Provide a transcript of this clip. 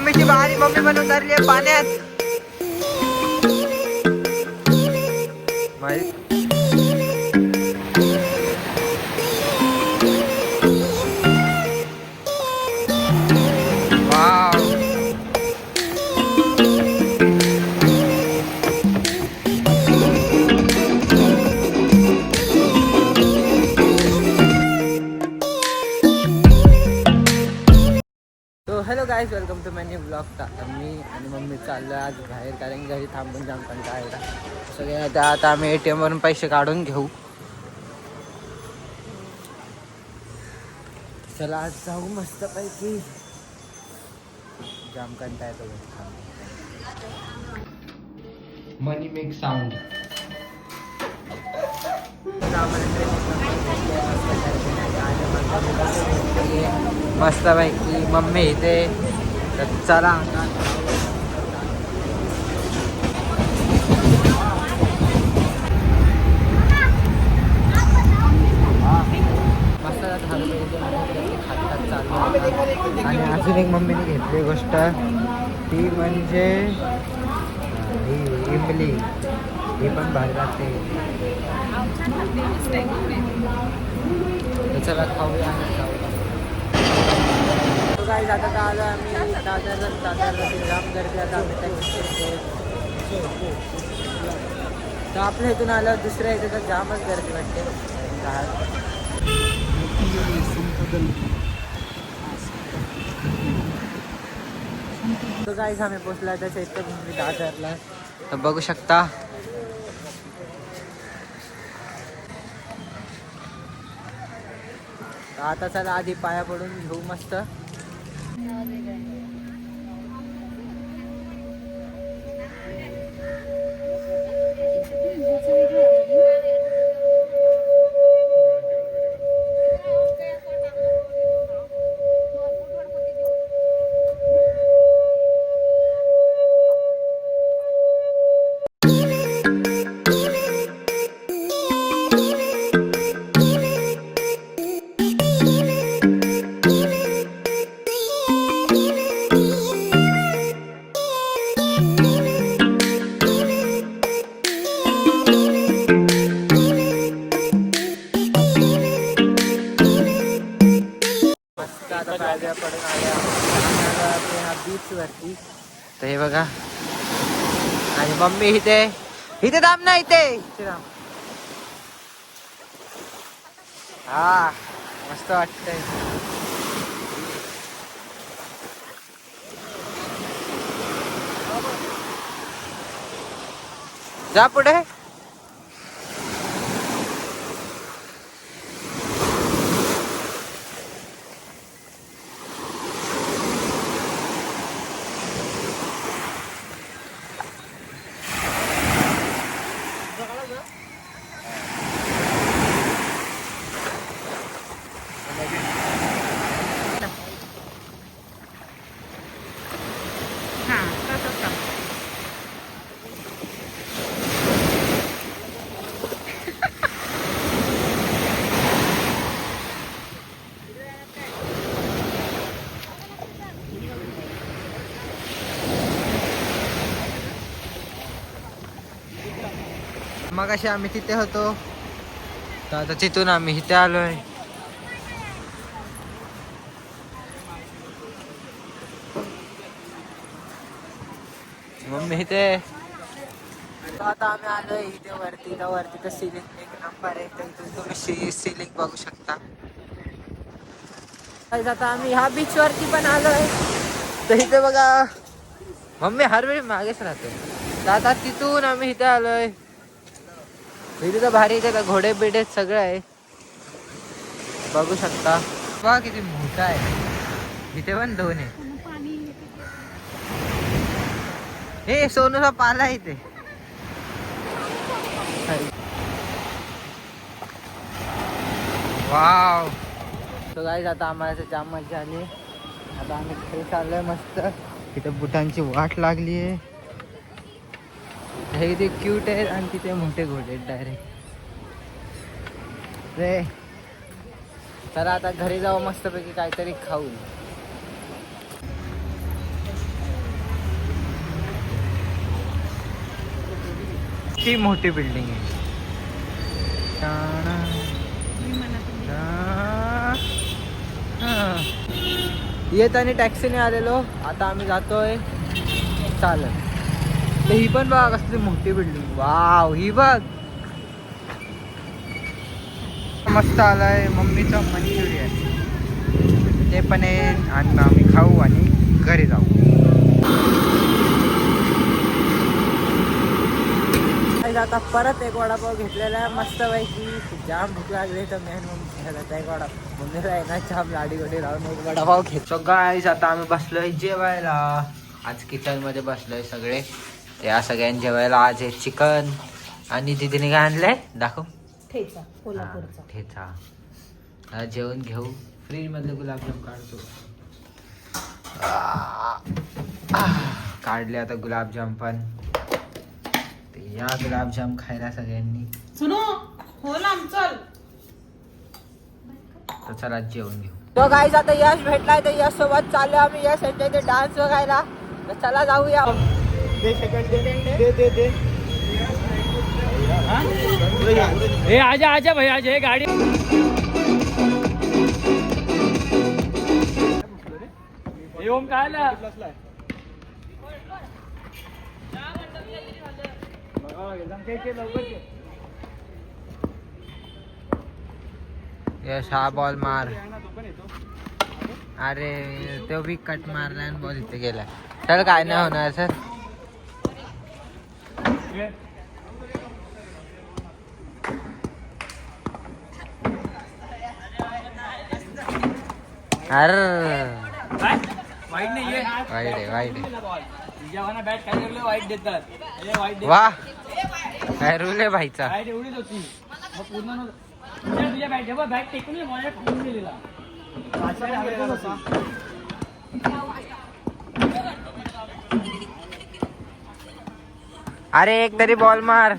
मम्मीची भारी मम्मी पण उतरली आहे पाण्यात. Hello guys, welcome to my new blog. मी आणि मम्मी चाललो आज बाहेर, कारण घरी थांबून जाम कंटाळा. सगळे आता आम्ही ATM वरून पैसे काढून घेऊ. चला आज जाऊ मस्त पैकी. जाम कंटाळा येतो. मनी मेक साऊंड. मस्त पैकी मम्मी इथे. तर चला मस्त खातात चालू. आणि अजून एक मम्मीने घेतली गोष्ट ती म्हणजे ही इमली. ही पण भारी लागते. चला खाऊया. काय जाता आलं आम्ही दादरला जाम गर्दी. आता आम्ही तर आपल्या इथून आल्यावर दुसऱ्या इथे तर जामच गर्दी वाटते. तो गाईज आम्ही पोचला त्याच्या इथं दादरला. तर बघू शकता. आता चला आधी पाया पडून घेऊ मस्त. पडून आल्या बीच वरती. तर हे बघा. आणि मम्मी इथे थांब ना. इथे थांब. हा मस्त वाटतंय. जा पुढे. मग अशी आम्ही तिथे होतो. तर आता तिथून आम्ही इथे आलोय. मम्मी इथे. आता आम्ही आलोय इथे वरती. तर सिलिंग एक नंबर आहे. तर इथून तुम्ही सिलिंग बघू शकता. आता आम्ही ह्या बीच वरती पण आलोय. तर इथे बघा. मम्मी हर वेळी मागेच राहते. तर आता तिथून आम्ही इथे आलोय. इथे तर भारी. इथे घोडे बिडे सगळं आहे. बघू शकता. बघा किती मोठा आहे. इथे पण 2 आहे. हे सोनूचा पाला आहे इथे. वाव. तो गाईज आता आम्हाला जाम मजा आली. आता आम्ही तिथे चाललोय मस्त. तिथे बुटांची वाट लागली आहे. हे इथे क्यूट आहे आणि तिथे मोठे घोडे आहेत डायरेक्ट. रे चला आता घरी जाऊ मस्तपैकी काहीतरी खाऊ. ती मोठी बिल्डिंग आहे. येताना टॅक्सीने आलेलो, आता आम्ही जातोय चालत. तर ही पण बघा कसली मोठी बिल्डिंग. वाव, ही बघ मस्त आलाय. मम्मीचं मंचुरियन ते पण आहे आणि आम्ही खाऊ आणि घरी जाऊ. आता परत एक वडापाव घेतलेला आहे मस्त पैकी. जाम भूक लागली तर मेन मम्मी एक वडा मम्मीला आहे ना जाम लाडी गोडी लावून एक वडापाव घेतो. गाईज आता आम्ही बसलोय जेवायला. आज किचन मध्ये बसलोय सगळे. या सगळ्यांनी जेवायला आज आहे चिकन आणि दीदीने काय आणलंय दाखव. ठेचा कोल्हापूरचा ठेचा. आता जेवण घेऊ. फ्रीज मधले गुलाबजाम काढतो. काढले आता गुलाबजाम पण. या गुलाबजाम खायला सगळ्यांनी. सुनो हो लांब चल. तर चला जेवण घेऊ. तो गाईज आता यश भेटलाय तर यश सोबत चाललो आम्ही. यश यांच्या इथे डान्स बघायला. तर चला जाऊया. आजा आजा भाई आजा गाडी. ओम काय यश हा बॉल मार. अरे तो बी कट मारला आणि बॉल इथे गेला. चल काय नाही होणार सर. अरे वाईट नाहीये. वाईट आहे वाईट आहे. जेव्हा बॅट काय लागले वाईट देतात. वाईट वा काय रूल आहे भाईचा. बॅट एवढीच होती मग पूर्ण तुझ्या बॅट जेव्हा बॅट टेकून मला टाकून दिलेला. अरे एक तरी बॉल मार.